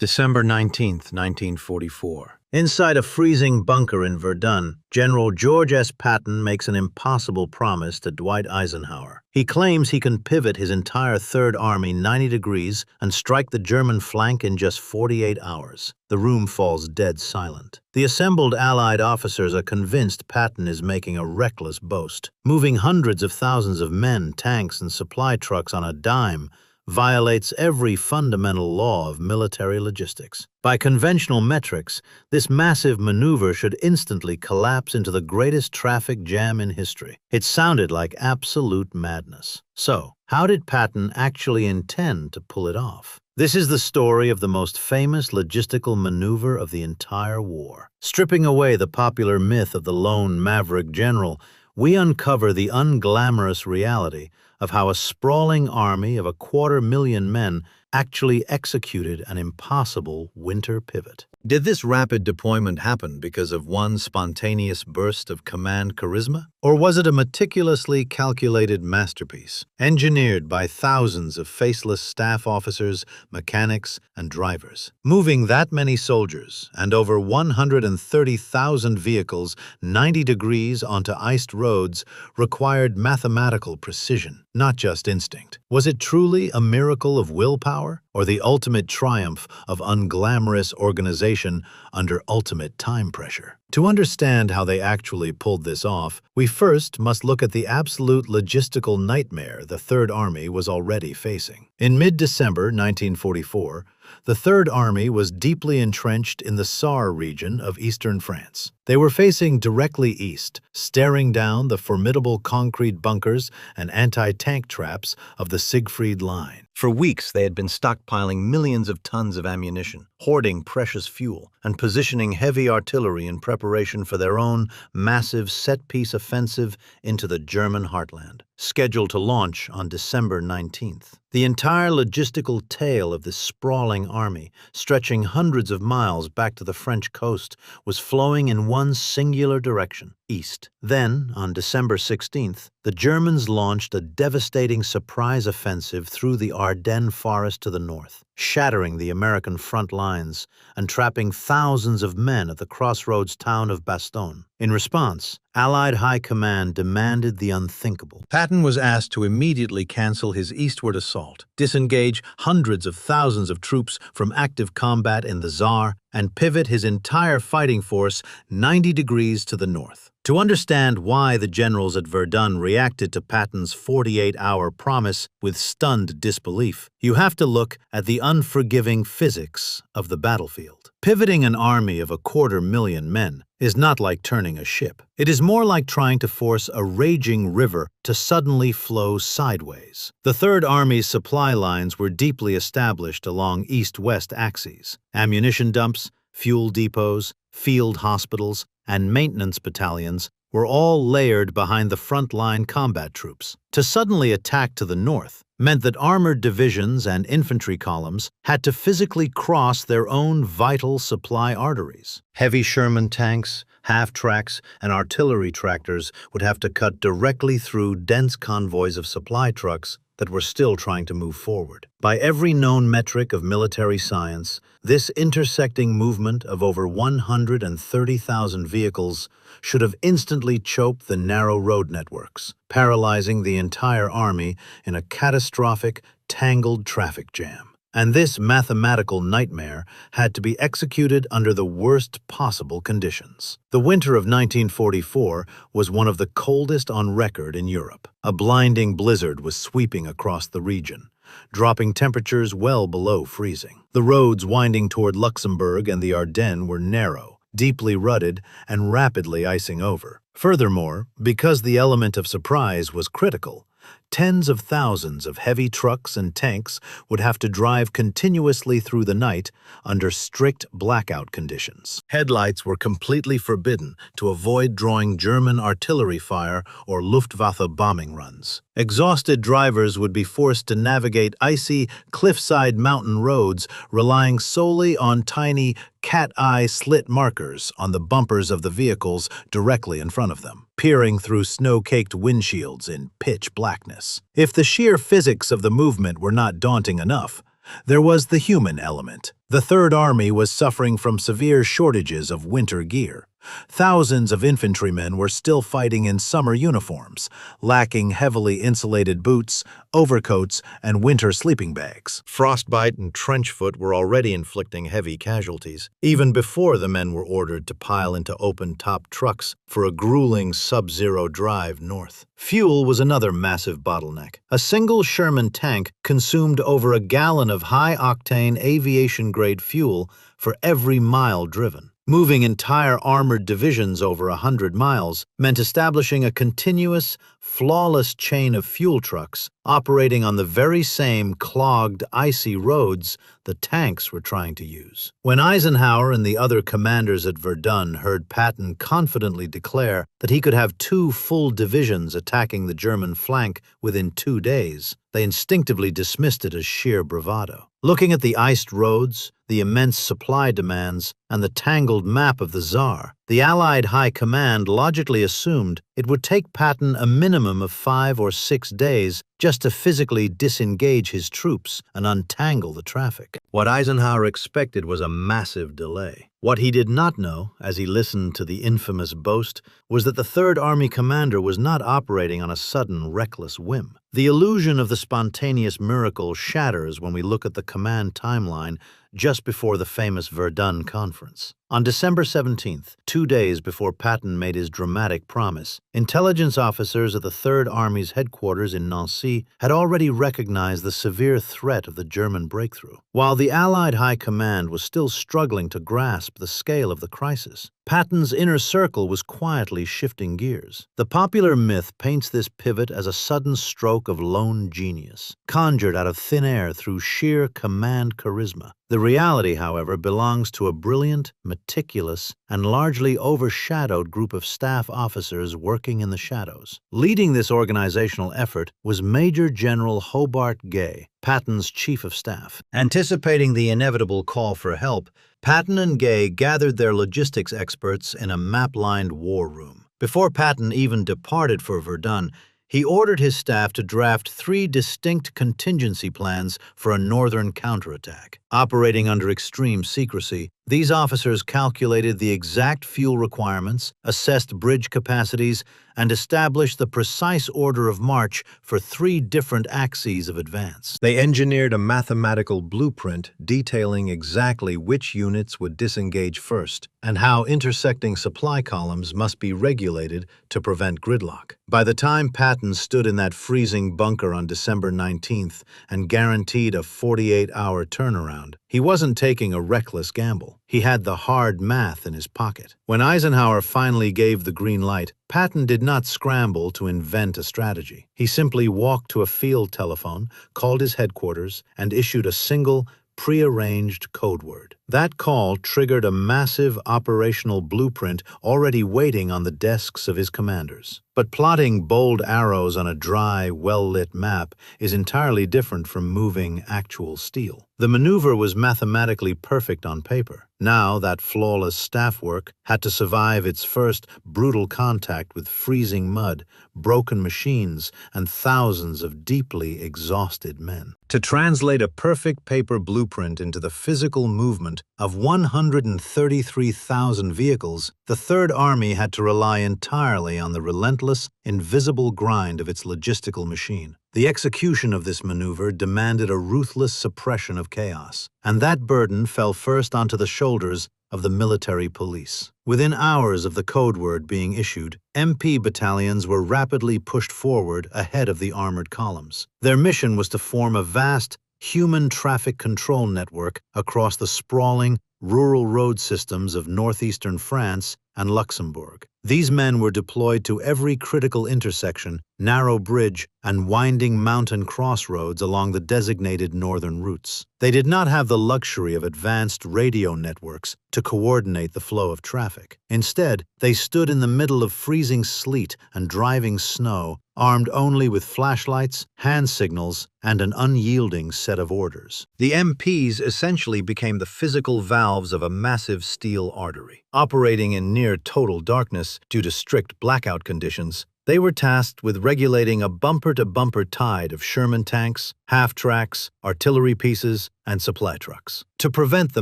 December 19th, 1944. Inside a freezing bunker in Verdun, General George S. Patton makes an impossible promise to Dwight Eisenhower. He claims he can pivot his entire Third Army 90 degrees and strike the German flank in just 48 hours. The room falls dead silent. The assembled Allied officers are convinced Patton is making a reckless boast. Moving hundreds of thousands of men, tanks, and supply trucks on a dime violates every fundamental law of military logistics. By conventional metrics, this massive maneuver should instantly collapse into the greatest traffic jam in history. It sounded like absolute madness. So, how did Patton actually intend to pull it off? This is the story of the most famous logistical maneuver of the entire war. Stripping away the popular myth of the lone maverick general, we uncover the unglamorous reality of how a sprawling army of 250,000 men actually executed an impossible winter pivot. Did this rapid deployment happen because of one spontaneous burst of command charisma? Or was it a meticulously calculated masterpiece, engineered by thousands of faceless staff officers, mechanics, and drivers? Moving that many soldiers and over 130,000 vehicles 90 degrees onto iced roads required mathematical precision, not just instinct. Was it truly a miracle of willpower, or the ultimate triumph of unglamorous organization under ultimate time pressure? To understand how they actually pulled this off, we first must look at the absolute logistical nightmare the Third Army was already facing. In mid-December 1944, the Third Army was deeply entrenched in the Sarre region of eastern France. They were facing directly east, staring down the formidable concrete bunkers and anti-tank traps of the Siegfried Line. For weeks, they had been stockpiling millions of tons of ammunition, hoarding precious fuel, and positioning heavy artillery in preparation for their own massive set-piece offensive into the German heartland, scheduled to launch on December 19th. The entire logistical tale of this sprawling army, stretching hundreds of miles back to the French coast, was flowing in one singular direction, east. Then, on December 16th, the Germans launched a devastating surprise offensive through the Ardennes forest to the north, shattering the American front lines and trapping thousands of men at the crossroads town of Bastogne. In response, Allied High Command demanded the unthinkable. Patton was asked to immediately cancel his eastward assault, disengage hundreds of thousands of troops from active combat in the Saar, and pivot his entire fighting force 90 degrees to the north. To understand why the generals at Verdun reacted to Patton's 48-hour promise with stunned disbelief, you have to look at the unforgiving physics of the battlefield. Pivoting an army of 250,000 men is not like turning a ship. It is more like trying to force a raging river to suddenly flow sideways. The Third Army's supply lines were deeply established along east-west axes. Ammunition dumps, fuel depots, field hospitals, and maintenance battalions were all layered behind the front-line combat troops. To suddenly attack to the north meant that armored divisions and infantry columns had to physically cross their own vital supply arteries. Heavy Sherman tanks, half-tracks, and artillery tractors would have to cut directly through dense convoys of supply trucks that were still trying to move forward. By every known metric of military science, this intersecting movement of over 130,000 vehicles should have instantly choked the narrow road networks, paralyzing the entire army in a catastrophic, tangled traffic jam. And this mathematical nightmare had to be executed under the worst possible conditions. The winter of 1944 was one of the coldest on record in Europe. A blinding blizzard was sweeping across the region, dropping temperatures well below freezing. The roads winding toward Luxembourg and the Ardennes were narrow, deeply rutted, and rapidly icing over. Furthermore, because the element of surprise was critical, tens of thousands of heavy trucks and tanks would have to drive continuously through the night under strict blackout conditions. Headlights were completely forbidden to avoid drawing German artillery fire or Luftwaffe bombing runs. Exhausted drivers would be forced to navigate icy, cliffside mountain roads, relying solely on tiny cat-eye slit markers on the bumpers of the vehicles directly in front of them, peering through snow-caked windshields in pitch blackness. If the sheer physics of the movement were not daunting enough, There was the human element. The Third Army was suffering from severe shortages of winter gear. Thousands of infantrymen were still fighting in summer uniforms, lacking heavily insulated boots, overcoats, and winter sleeping bags. Frostbite and trench foot were already inflicting heavy casualties, even before the men were ordered to pile into open-top trucks for a grueling sub-zero drive north. Fuel was another massive bottleneck. A single Sherman tank consumed over a gallon of high-octane aviation-grade fuel for every mile driven. Moving entire armored divisions over 100 miles meant establishing a continuous, flawless chain of fuel trucks operating on the very same clogged, icy roads the tanks were trying to use. When Eisenhower and the other commanders at Verdun heard Patton confidently declare that he could have 2 full divisions attacking the German flank within 2 days, they instinctively dismissed it as sheer bravado. Looking at the iced roads, the immense supply demands, and the tangled map of the Tsar, the Allied High Command logically assumed it would take Patton a minimum of 5 or 6 days just to physically disengage his troops and untangle the traffic. What Eisenhower expected was a massive delay. What he did not know, as he listened to the infamous boast, was that the Third Army commander was not operating on a sudden, reckless whim. The illusion of the spontaneous miracle shatters when we look at the command timeline just before the famous Verdun conference. On December 17th, 2 days before Patton made his dramatic promise, intelligence officers at the Third Army's headquarters in Nancy had already recognized the severe threat of the German breakthrough. While the Allied High Command was still struggling to grasp the scale of the crisis, Patton's inner circle was quietly shifting gears. The popular myth paints this pivot as a sudden stroke of lone genius, conjured out of thin air through sheer command charisma. The reality, however, belongs to a brilliant, meticulous, and largely overshadowed group of staff officers working in the shadows. Leading this organizational effort was Major General Hobart Gay, Patton's chief of staff. Anticipating the inevitable call for help, Patton and Gay gathered their logistics experts in a map-lined war room. Before Patton even departed for Verdun, he ordered his staff to draft 3 distinct contingency plans for a northern counterattack. Operating under extreme secrecy, these officers calculated the exact fuel requirements, assessed bridge capacities, and established the precise order of march for 3 different axes of advance. They engineered a mathematical blueprint detailing exactly which units would disengage first and how intersecting supply columns must be regulated to prevent gridlock. By the time Patton stood in that freezing bunker on December 19th and guaranteed a 48-hour turnaround, he wasn't taking a reckless gamble. He had the hard math in his pocket. When Eisenhower finally gave the green light, Patton did not scramble to invent a strategy. He simply walked to a field telephone, called his headquarters, and issued a single, prearranged code word. That call triggered a massive operational blueprint already waiting on the desks of his commanders. But plotting bold arrows on a dry, well-lit map is entirely different from moving actual steel. The maneuver was mathematically perfect on paper. Now that flawless staff work had to survive its first brutal contact with freezing mud, broken machines, and thousands of deeply exhausted men. To translate a perfect paper blueprint into the physical movement of 133,000 vehicles, the Third Army had to rely entirely on the relentless, invisible grind of its logistical machine. The execution of this maneuver demanded a ruthless suppression of chaos, and that burden fell first onto the shoulders of the military police. Within hours of the code word being issued, MP battalions were rapidly pushed forward ahead of the armored columns. Their mission was to form a vast, human traffic control network across the sprawling, rural road systems of northeastern France and Luxembourg. These men were deployed to every critical intersection, narrow bridge, and winding mountain crossroads along the designated northern routes. They did not have the luxury of advanced radio networks to coordinate the flow of traffic. Instead, they stood in the middle of freezing sleet and driving snow, armed only with flashlights, hand signals, and an unyielding set of orders. The MPs essentially became the physical valves of a massive steel artery. Operating in near total darkness due to strict blackout conditions, They were tasked with regulating a bumper-to-bumper tide of Sherman tanks, half-tracks, artillery pieces, and supply trucks. To prevent the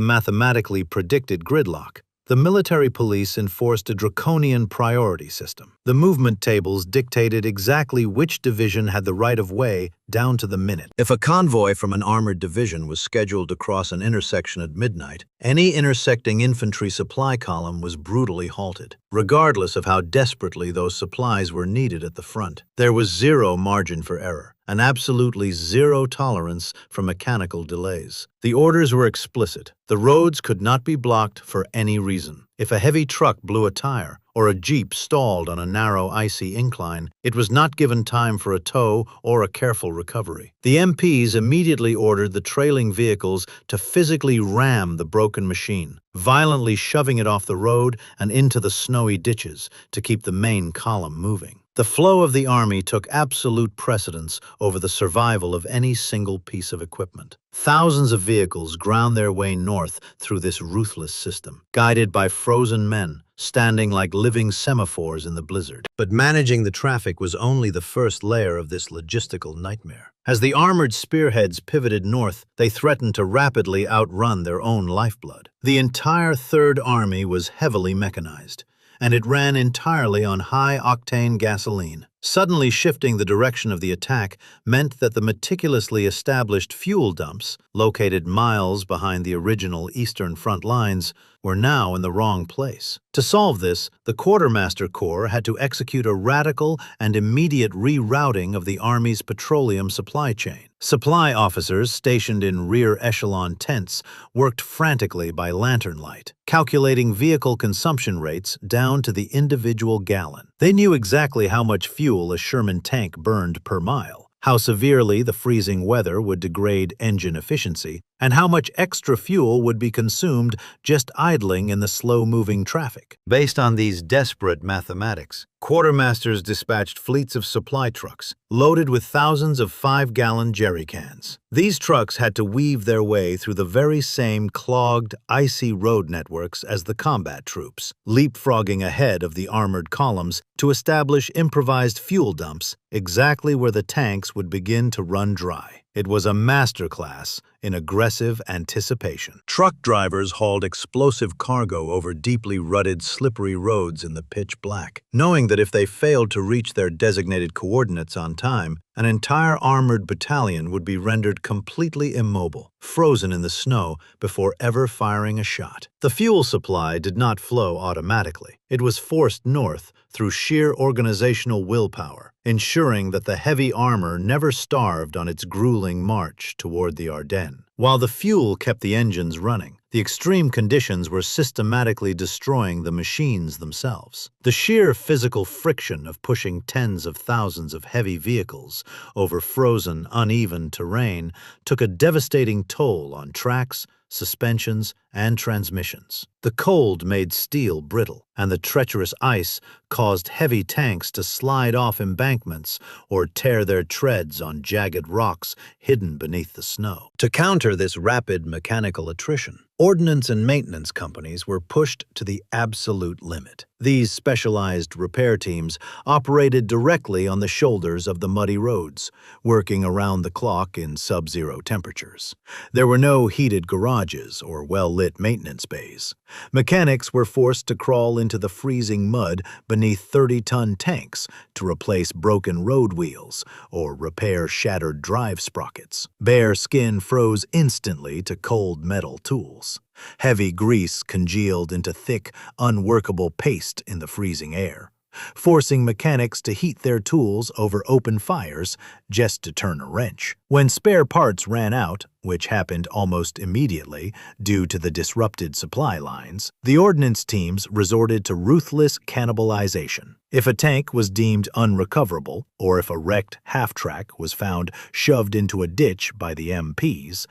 mathematically predicted gridlock, the military police enforced a draconian priority system. The movement tables dictated exactly which division had the right of way down to the minute. If a convoy from an armored division was scheduled to cross an intersection at midnight, any intersecting infantry supply column was brutally halted, regardless of how desperately those supplies were needed at the front. There was zero margin for error, and absolutely zero tolerance for mechanical delays. The orders were explicit. The roads could not be blocked for any reason. If a heavy truck blew a tire, or a jeep stalled on a narrow, icy incline, it was not given time for a tow or a careful recovery. The MPs immediately ordered the trailing vehicles to physically ram the broken machine, violently shoving it off the road and into the snowy ditches to keep the main column moving. The flow of the army took absolute precedence over the survival of any single piece of equipment. Thousands of vehicles ground their way north through this ruthless system, guided by frozen men, standing like living semaphores in the blizzard. But managing the traffic was only the first layer of this logistical nightmare. As the armored spearheads pivoted north, they threatened to rapidly outrun their own lifeblood. The entire Third Army was heavily mechanized, and it ran entirely on high-octane gasoline. Suddenly shifting the direction of the attack meant that the meticulously established fuel dumps, located miles behind the original Eastern front lines, were now in the wrong place. To solve this, the Quartermaster Corps had to execute a radical and immediate rerouting of the Army's petroleum supply chain. Supply officers stationed in rear echelon tents worked frantically by lantern light, calculating vehicle consumption rates down to the individual gallon. They knew exactly how much fuel a Sherman tank burned per mile, how severely the freezing weather would degrade engine efficiency, and how much extra fuel would be consumed just idling in the slow-moving traffic. Based on these desperate mathematics, quartermasters dispatched fleets of supply trucks, loaded with thousands of 5-gallon jerry cans. These trucks had to weave their way through the very same clogged, icy road networks as the combat troops, leapfrogging ahead of the armored columns to establish improvised fuel dumps exactly where the tanks would begin to run dry. It was a masterclass in aggressive anticipation. Truck drivers hauled explosive cargo over deeply rutted, slippery roads in the pitch black, knowing that if they failed to reach their designated coordinates on time, an entire armored battalion would be rendered completely immobile, frozen in the snow before ever firing a shot. The fuel supply did not flow automatically. It was forced north through sheer organizational willpower, ensuring that the heavy armor never starved on its grueling march toward the Ardennes. While the fuel kept the engines running, the extreme conditions were systematically destroying the machines themselves. The sheer physical friction of pushing tens of thousands of heavy vehicles over frozen, uneven terrain took a devastating toll on tracks, suspensions, and transmissions. The cold made steel brittle, and the treacherous ice caused heavy tanks to slide off embankments or tear their treads on jagged rocks hidden beneath the snow. To counter this rapid mechanical attrition, ordnance and maintenance companies were pushed to the absolute limit. These specialized repair teams operated directly on the shoulders of the muddy roads, working around the clock in sub-zero temperatures. There were no heated garages or well-lit maintenance bays. Mechanics were forced to crawl into the freezing mud beneath 30-ton tanks to replace broken road wheels or repair shattered drive sprockets. Bare skin froze instantly to cold metal tools. Heavy grease congealed into thick, unworkable paste in the freezing air, forcing mechanics to heat their tools over open fires just to turn a wrench. When spare parts ran out, which happened almost immediately due to the disrupted supply lines, the ordnance teams resorted to ruthless cannibalization. If a tank was deemed unrecoverable, or if a wrecked half-track was found shoved into a ditch by the MPs,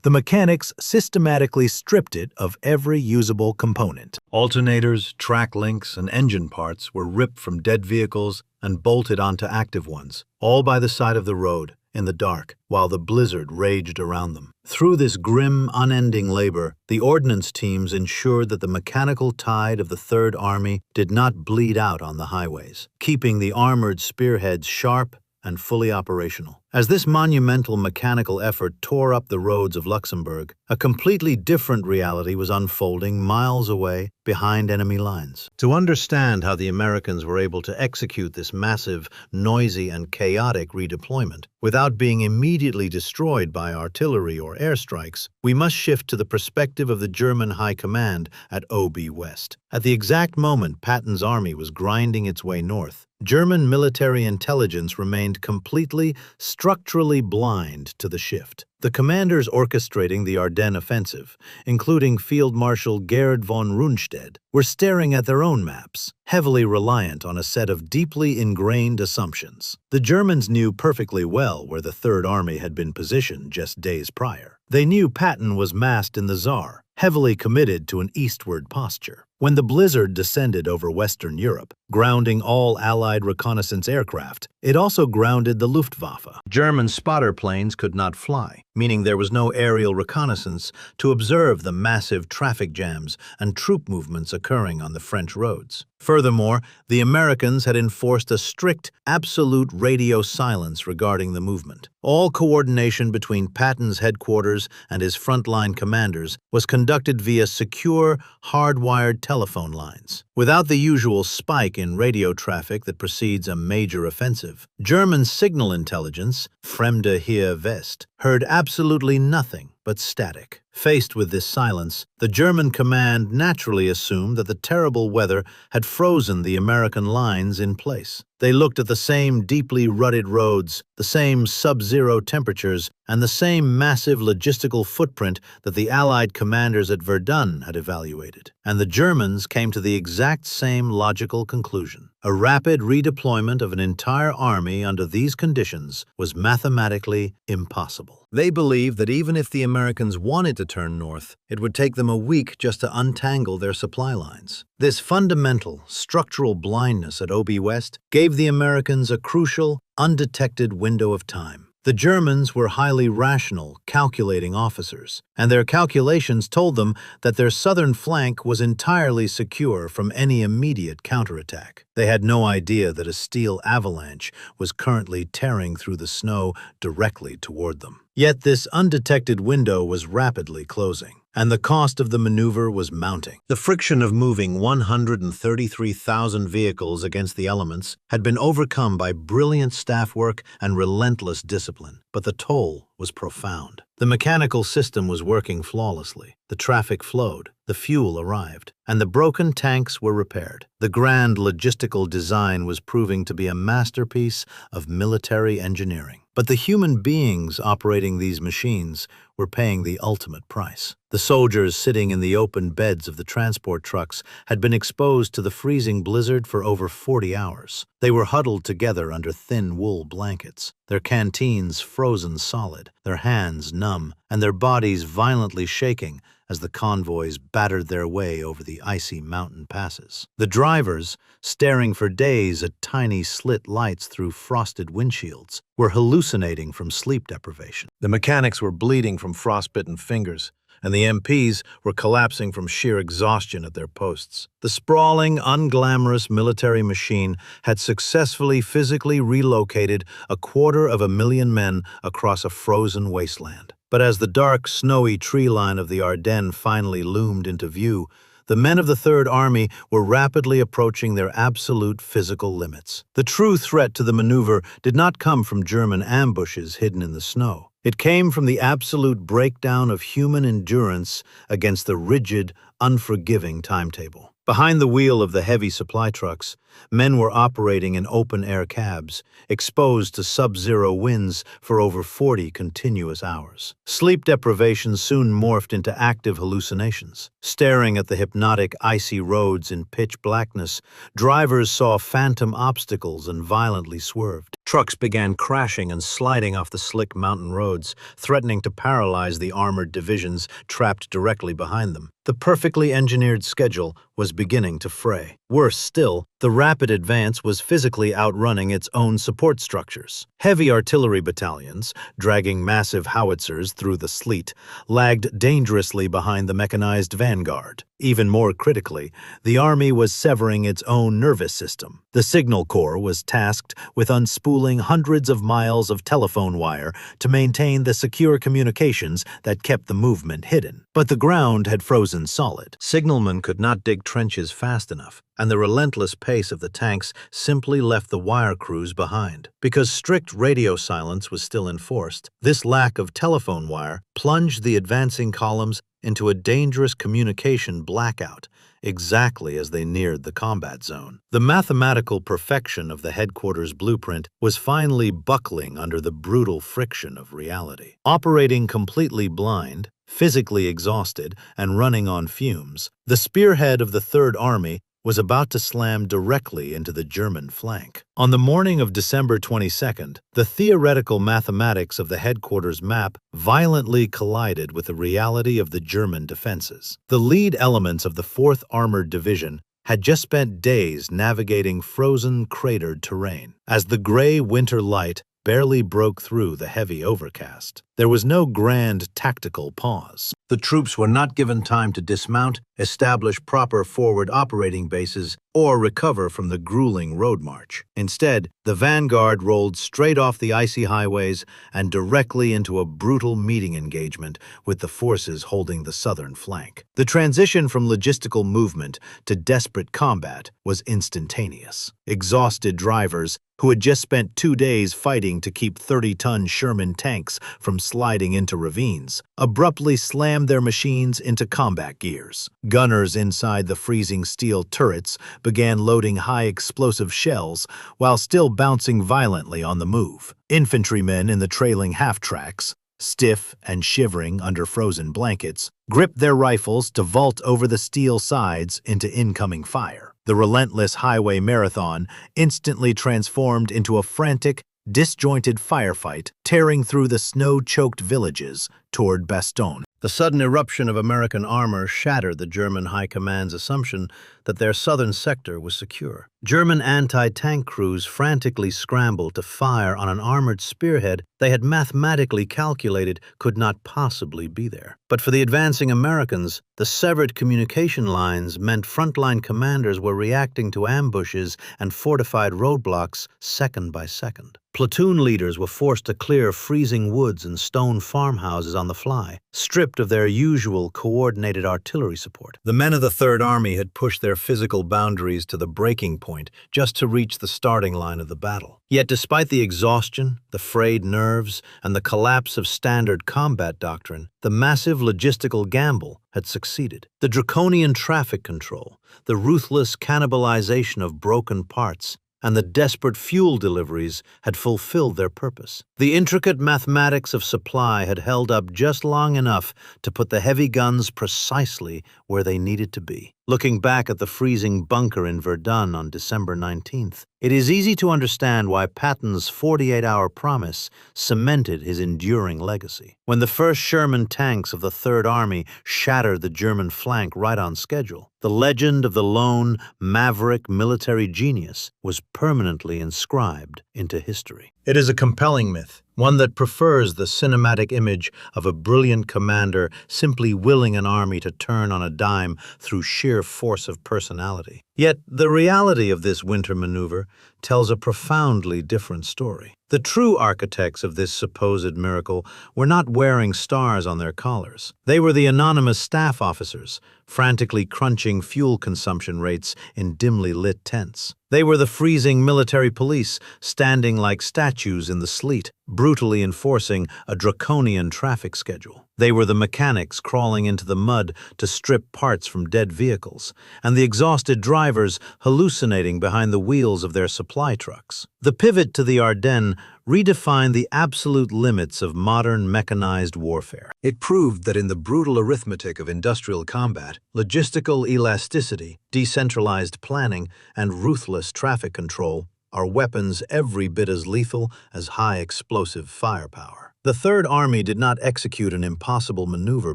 the mechanics systematically stripped it of every usable component. Alternators, track links, and engine parts were ripped from dead vehicles and bolted onto active ones, all by the side of the road, in the dark while the blizzard raged around them. Through this grim, unending labor, the ordnance teams ensured that the mechanical tide of the Third Army did not bleed out on the highways, keeping the armored spearheads sharp and fully operational. As this monumental mechanical effort tore up the roads of Luxembourg, a completely different reality was unfolding miles away behind enemy lines. To understand how the Americans were able to execute this massive, noisy, and chaotic redeployment without being immediately destroyed by artillery or airstrikes, we must shift to the perspective of the German High Command at OB West. At the exact moment Patton's army was grinding its way north, German military intelligence remained completely, structurally blind to the shift. The commanders orchestrating the Ardennes offensive, including Field Marshal Gerd von Rundstedt, were staring at their own maps, heavily reliant on a set of deeply ingrained assumptions. The Germans knew perfectly well where the Third Army had been positioned just days prior. They knew Patton was massed in the Saar, heavily committed to an eastward posture. When the blizzard descended over Western Europe, grounding all Allied reconnaissance aircraft, it also grounded the Luftwaffe. German spotter planes could not fly, meaning there was no aerial reconnaissance to observe the massive traffic jams and troop movements occurring on the French roads. Furthermore, the Americans had enforced a strict, absolute radio silence regarding the movement. All coordination between Patton's headquarters and his frontline commanders was conducted via secure, hardwired telephone lines. Without the usual spike in radio traffic that precedes a major offensive, German signal intelligence, Fremde Heer West, heard absolutely nothing but static. Faced with this silence, the German command naturally assumed that the terrible weather had frozen the American lines in place. They looked at the same deeply rutted roads, the same sub-zero temperatures, and the same massive logistical footprint that the Allied commanders at Verdun had evaluated. And the Germans came to the exact same logical conclusion. A rapid redeployment of an entire army under these conditions was mathematically impossible. They believed that even if the Americans wanted to turn north, it would take them a week just to untangle their supply lines. This fundamental, structural blindness at OB West gave the Americans a crucial, undetected window of time. The Germans were highly rational, calculating officers, and their calculations told them that their southern flank was entirely secure from any immediate counterattack. They had no idea that a steel avalanche was currently tearing through the snow directly toward them. Yet this undetected window was rapidly closing, and the cost of the maneuver was mounting. The friction of moving 133,000 vehicles against the elements had been overcome by brilliant staff work and relentless discipline, but the toll was profound. The mechanical system was working flawlessly. The traffic flowed, the fuel arrived, and the broken tanks were repaired. The grand logistical design was proving to be a masterpiece of military engineering. But the human beings operating these machines were paying the ultimate price. The soldiers sitting in the open beds of the transport trucks had been exposed to the freezing blizzard for over 40 hours. They were huddled together under thin wool blankets, their canteens frozen solid, their hands numb, and their bodies violently shaking as the convoys battered their way over the icy mountain passes. The drivers, staring for days at tiny slit lights through frosted windshields, were hallucinating from sleep deprivation. The mechanics were bleeding from frostbitten fingers, and the MPs were collapsing from sheer exhaustion at their posts. The sprawling, unglamorous military machine had successfully physically relocated 250,000 men across a frozen wasteland. But as the dark, snowy tree line of the Ardennes finally loomed into view, the men of the Third Army were rapidly approaching their absolute physical limits. The true threat to the maneuver did not come from German ambushes hidden in the snow. It came from the absolute breakdown of human endurance against the rigid, unforgiving timetable. Behind the wheel of the heavy supply trucks, men were operating in open-air cabs, exposed to sub-zero winds for over 40 continuous hours. Sleep deprivation soon morphed into active hallucinations. Staring at the hypnotic, icy roads in pitch blackness, drivers saw phantom obstacles and violently swerved. Trucks began crashing and sliding off the slick mountain roads, threatening to paralyze the armored divisions trapped directly behind them. The perfectly engineered schedule was beginning to fray. Worse still, the The rapid advance was physically outrunning its own support structures. Heavy artillery battalions, dragging massive howitzers through the sleet, lagged dangerously behind the mechanized vanguard. Even more critically, the army was severing its own nervous system. The Signal Corps was tasked with unspooling hundreds of miles of telephone wire to maintain the secure communications that kept the movement hidden. But the ground had frozen solid. Signalmen could not dig trenches fast enough, and the relentless pace of the tanks simply left the wire crews behind. Because strict radio silence was still enforced, this lack of telephone wire plunged the advancing columns into a dangerous communication blackout, exactly as they neared the combat zone. The mathematical perfection of the headquarters blueprint was finally buckling under the brutal friction of reality. Operating completely blind, physically exhausted, and running on fumes, the spearhead of the Third Army was about to slam directly into the German flank. On the morning of December 22nd, the theoretical mathematics of the headquarters map violently collided with the reality of the German defenses. The lead elements of the 4th Armored Division had just spent days navigating frozen, cratered terrain. As the gray winter light barely broke through the heavy overcast, there was no grand tactical pause. The troops were not given time to dismount, establish proper forward operating bases, or recover from the grueling road march. Instead, the vanguard rolled straight off the icy highways and directly into a brutal meeting engagement with the forces holding the southern flank. The transition from logistical movement to desperate combat was instantaneous. Exhausted drivers, who had just spent 2 days fighting to keep 30-ton Sherman tanks from sliding into ravines, abruptly slammed their machines into combat gears. Gunners inside the freezing steel turrets began loading high explosive shells while still bouncing violently on the move. Infantrymen in the trailing half-tracks, stiff and shivering under frozen blankets, gripped their rifles to vault over the steel sides into incoming fire. The relentless highway marathon instantly transformed into a frantic, disjointed firefight tearing through the snow-choked villages toward Bastogne. The sudden eruption of American armor shattered the German High Command's assumption that their southern sector was secure. German anti-tank crews frantically scrambled to fire on an armored spearhead they had mathematically calculated could not possibly be there. But for the advancing Americans, the severed communication lines meant frontline commanders were reacting to ambushes and fortified roadblocks second by second. Platoon leaders were forced to clear freezing woods and stone farmhouses on the fly, stripped of their usual coordinated artillery support. The men of the Third Army had pushed their physical boundaries to the breaking point just to reach the starting line of the battle. Yet despite the exhaustion, the frayed nerves, and the collapse of standard combat doctrine, the massive logistical gamble had succeeded. The draconian traffic control, the ruthless cannibalization of broken parts, and the desperate fuel deliveries had fulfilled their purpose. The intricate mathematics of supply had held up just long enough to put the heavy guns precisely where they needed to be. Looking back at the freezing bunker in Verdun on December 19th, it is easy to understand why Patton's 48-hour promise cemented his enduring legacy. When the first Sherman tanks of the Third Army shattered the German flank right on schedule, the legend of the lone, maverick military genius was permanently inscribed into history. It is a compelling myth, one that prefers the cinematic image of a brilliant commander simply willing an army to turn on a dime through sheer force of personality. Yet the reality of this winter maneuver tells a profoundly different story. The true architects of this supposed miracle were not wearing stars on their collars. They were the anonymous staff officers, frantically crunching fuel consumption rates in dimly lit tents. They were the freezing military police, standing like statues in the sleet, brutally enforcing a draconian traffic schedule. They were the mechanics crawling into the mud to strip parts from dead vehicles, and the exhausted drivers hallucinating behind the wheels of their supply trucks. The pivot to the Ardennes redefined the absolute limits of modern mechanized warfare. It proved that in the brutal arithmetic of industrial combat, logistical elasticity, decentralized planning, and ruthless traffic control are weapons every bit as lethal as high explosive firepower. The Third Army did not execute an impossible maneuver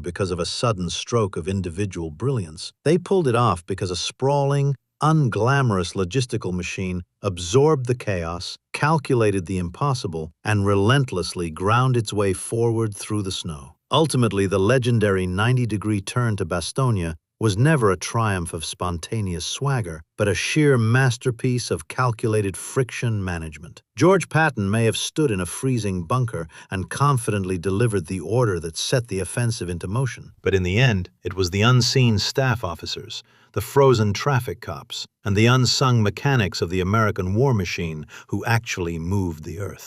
because of a sudden stroke of individual brilliance. They pulled it off because a sprawling, unglamorous logistical machine absorbed the chaos, calculated the impossible, and relentlessly ground its way forward through the snow. Ultimately, the legendary 90-degree turn to Bastogne was never a triumph of spontaneous swagger, but a sheer masterpiece of calculated friction management. George Patton may have stood in a freezing bunker and confidently delivered the order that set the offensive into motion. But in the end, it was the unseen staff officers, the frozen traffic cops, and the unsung mechanics of the American war machine who actually moved the earth.